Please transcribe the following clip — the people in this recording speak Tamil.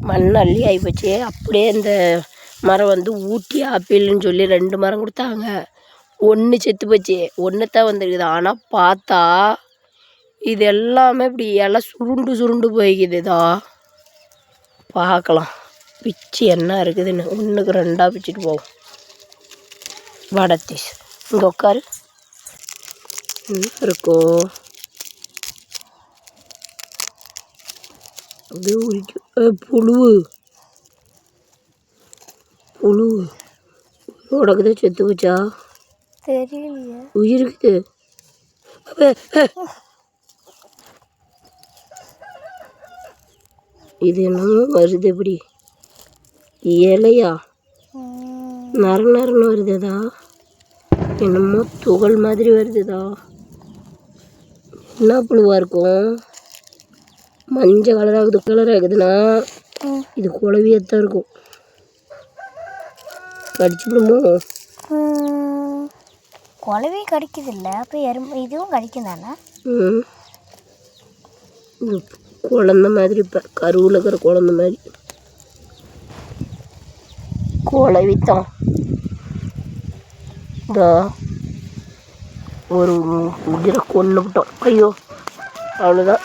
மண் அள்ளி ஆகிப்போச்சு. அப்படியே இந்த மரம் வந்து ஊட்டி ஆப்பிள்னு சொல்லி 2 மரம் கொடுத்தாங்க. 1 செத்து போச்சு, 1 தான் வந்துருக்குது. ஆனால் பார்த்தா இது எல்லாமே இப்படி இலை சுருண்டு சுருண்டு போய்க்குதுதா. பார்க்கலாம் பிச்சு என்ன இருக்குதுன்னு. 1க்கு 2ஆக பிச்சுட்டு போவோம். வடத்தீஸ் இங்கே உட்காரு. இருக்கும் அப்படியே உரிக்கும். புழு உடக்குதே. செத்து போச்சா தெரியலையே. உயிருக்குது. இது என்னமோ வருது. எப்படி இலையா நரன்னு வருதுதா. என்னமோ துகள் மாதிரி வருதுதா. என்ன புழுவாக இருக்கும்? மஞ்சள் கலராகுதுன்னா இது குழவியத்தான் இருக்கும். கடிச்சுடுமோ? குழவி கடிக்குது இல்லை, அப்போ இதுவும் கடிக்கும் தானே. குழந்த மாதிரி இப்போ கருவில் இருக்கிற குழந்த மாதிரி குழவித்தான். இந்த ஒரு உயிரை கொண்டு விட்டோம். ஐயோ அவ்வளோதான்.